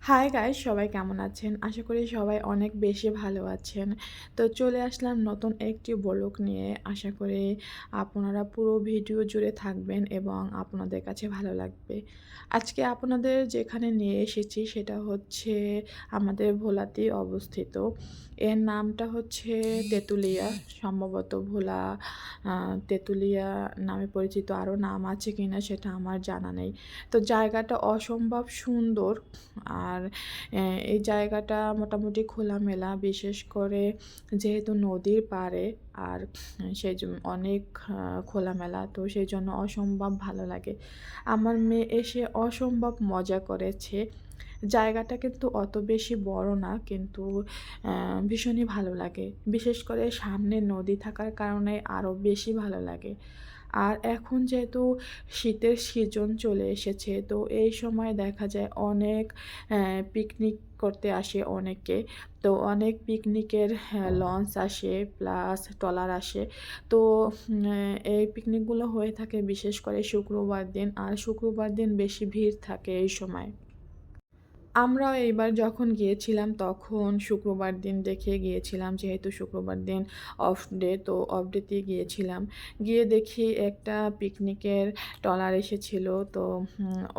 Hi guys, সবাই কেমন আছেন? আশা করি সবাই অনেক বেশি ভালো আছেন। তো চলে আসলাম নতুন একটি ব্লগ নিয়ে। আশা করি আপনারা পুরো ভিডিও জুড়ে থাকবেন এবং আপনাদের কাছে ভালো লাগবে। আজকে আপনাদের যেখানে নিয়ে এসেছি সেটা হচ্ছে আমাদের ভোলাতেই অবস্থিত। এর নামটা হচ্ছে তেঁতুলিয়া। সম্ভবত ভোলা তেঁতুলিয়া নামে পরিচিত আরও নাম আছে কিনা সেটা আমার জানা নেই। তো জায়গাটা অসম্ভব সুন্দর। আর এই জায়গাটা মোটামুটি খোলামেলা, বিশেষ করে যেহেতু নদীর পাড়ে আর সেই অনেক খোলামেলা, তো সেই জন্য অসম্ভব ভালো লাগে। আমার মেয়ে এসে অসম্ভব মজা করেছে। জায়গাটা কিন্তু অত বেশি বড় না, কিন্তু ভীষণই ভালো লাগে। বিশেষ করে সামনে নদী থাকার কারণে আরও বেশি ভালো লাগে। আর এখন যেহেতু শীতের সিজন চলে এসেছে, তো এই সময় দেখা যায় অনেক পিকনিক করতে আসে অনেকে। তো অনেক পিকনিকের লঞ্চ আসে, প্লাস ট্রলার আসে। তো এই পিকনিকগুলো হয়ে থাকে বিশেষ করে শুক্রবার দিন, আর শুক্রবার দিন বেশি ভিড় থাকে এই সময়। আমরাও এইবার যখন গিয়েছিলাম তখন শুক্রবার দিন দেখে গিয়েছিলাম, যেহেতু শুক্রবার দিন অফ ডে, তো অফ ডেতে গিয়েছিলাম। গিয়ে দেখি একটা পিকনিকের ট্রলার এসেছিল। তো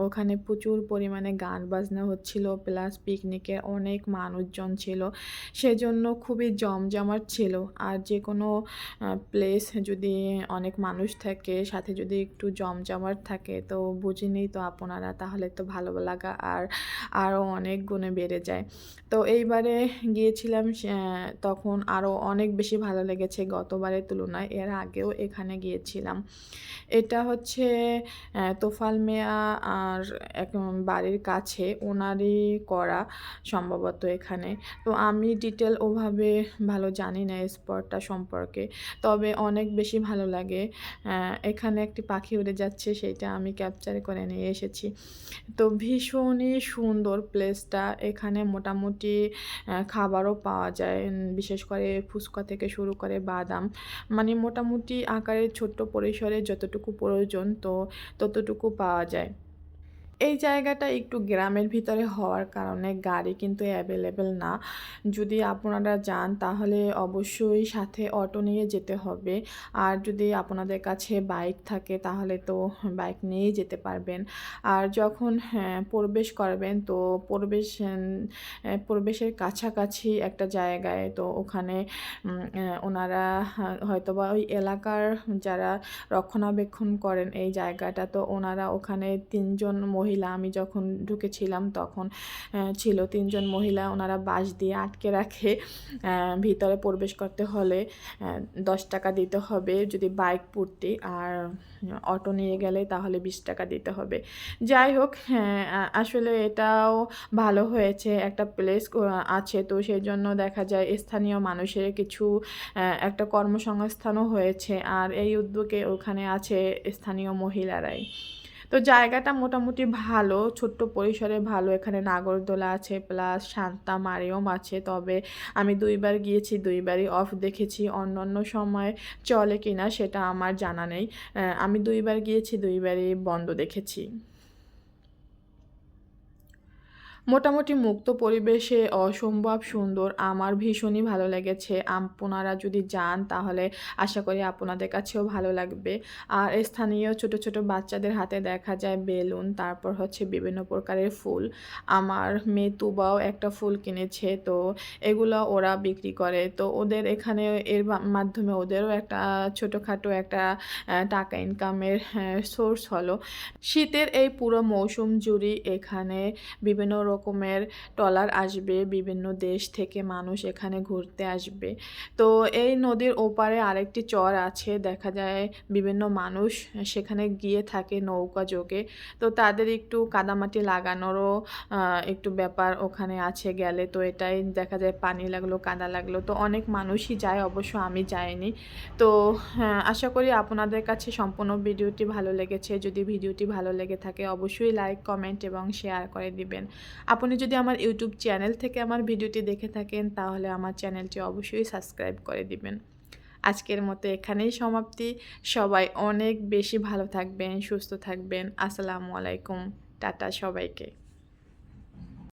ওখানে প্রচুর পরিমাণে গান বাজনা হচ্ছিল, প্লাস পিকনিকের অনেক মানুষজন ছিল। সেজন্য খুবই জমজমাট ছিল। আর যে কোনো প্লেস যদি অনেক মানুষ থাকে, সাথে যদি একটু জমজমাট থাকে, তো বুঝিনি তো আপনারা, তাহলে তো ভালো লাগা আরও অনেক গুণে বেড়ে যায়। তো এইবারে গিয়েছিলাম, তখন আরও অনেক বেশি ভালো লেগেছে গতবারের তুলনায়। এর আগেও এখানে গিয়েছিলাম। এটা হচ্ছে তোফাল মিয়া আর এক বাড়ির কাছে ওনারই করা সম্ভবত এখানে। তো আমি ডিটেল ওভাবে ভালো জানি না স্পটটা সম্পর্কে, তবে অনেক বেশি ভালো লাগে। এখানে একটি পাখি উড়ে যাচ্ছে, সেইটা আমি ক্যাপচার করে নিয়ে এসেছি। তো ভীষণই সুন্দর প্লেসটা। এখানে মোটামুটি খাবারও পাওয়া যায়, বিশেষ করে ফুচকা থেকে শুরু করে বাদাম, মানে মোটামুটি আকারে ছোট্ট পরিসরে যতটুকু প্রয়োজন তো ততটুকু পাওয়া যায়। এই জায়গাটা একটু গ্রামের ভিতরে হওয়ার কারণে গাড়ি কিন্তু অ্যাভেলেবেল না। যদি আপনারা যান তাহলে অবশ্যই সাথে অটো নিয়ে যেতে হবে। আর যদি আপনাদের কাছে বাইক থাকে তাহলে তো বাইক নিয়েই যেতে পারবেন। আর যখন প্রবেশ করবেন, তো প্রবেশের কাছাকাছি একটা জায়গায়, তো ওখানে ওনারা হয়তোবা ওই এলাকার যারা রক্ষণাবেক্ষণ করেন এই জায়গাটা, তো ওনারা ওখানে ৩ জন মহিলা, আমি যখন ঢুকেছিলাম তখন ছিল ৩ জন মহিলা, ওনারা বাঁশ দিয়ে আটকে রাখে। ভিতরে প্রবেশ করতে হলে ১০ টাকা দিতে হবে যদি বাইক ভর্তি, আর অটো নিয়ে গেলে তাহলে ২০ টাকা দিতে হবে। যাই হোক, আসলে এটাও ভালো হয়েছে, একটা প্লেস আছে, তো সেজন্য দেখা যায় স্থানীয় মানুষের কিছু একটা কর্মসংস্থানও হয়েছে। আর এই উদ্যোগে ওখানে আছে স্থানীয় মহিলারাই। তো জায়গাটা মোটামুটি ভালো, ছোট্ট পরিসরে ভালো। এখানে নাগরদোলা আছে, প্লাস শান্তা মারিয়ম আছে। তবে আমি ২ বার গিয়েছি, ২ বারই অফ দেখেছি। অন্যান্য সময় চলে কিনা সেটা আমার জানা নেই। আমি ২ বার গিয়েছি, ২ বারই বন্ধ দেখেছি। মোটামুটি মুক্ত পরিবেশে অসম্ভব সুন্দর। আমার ভীষণই ভালো লেগেছে। আপনারা যদি যান তাহলে আশা করি আপনাদের কাছেও ভালো লাগবে। আর স্থানীয় ছোট, ছোট বাচ্চাদের হাতে দেখা যায় বেলুন, তারপর হচ্ছে বিভিন্ন প্রকারের ফুল। আমার মেয়ে তুবাও একটা ফুল কিনেছে, তো এগুলো ওরা বিক্রি করে। তো ওদের এখানে এর মাধ্যমে ওদেরও একটা ছোটোখাটো একটা টাকা ইনকামের সোর্স হলো। শীতের এই পুরো মৌসুম জুড়েই এখানে বিভিন্ন রকমের ট্রলার আসবে, বিভিন্ন দেশ থেকে মানুষ এখানে ঘুরতে আসবে। তো এই নদীর ওপারে আরেকটি চর আছে, দেখা যায় বিভিন্ন মানুষ সেখানে গিয়ে থাকে নৌকা যোগে। তো তাদের একটু কাদামাটি লাগানোরও একটু ব্যাপার ওখানে আছে গেলে। তো এটাই দেখা যায়, পানি লাগলো, কাদা লাগলো, তো অনেক মানুষই যায়, অবশ্য আমি যাইনি। তো আশা করি আপনাদের কাছে সম্পূর্ণ ভিডিওটি ভালো লেগেছে। যদি ভিডিওটি ভালো লেগে থাকে অবশ্যই লাইক, কমেন্ট এবং শেয়ার করে দিবেন। আপনি যদি আমার ইউটিউব চ্যানেল থেকে আমার ভিডিওটি দেখে থাকেন তাহলে আমার চ্যানেলটি অবশ্যই সাবস্ক্রাইব করে দিবেন। আজকের মতো এখানেই সমাপ্তি। সবাই অনেক বেশি ভালো থাকবেন, সুস্থ থাকবেন। আসসালামু আলাইকুম। টাটা সবাইকে।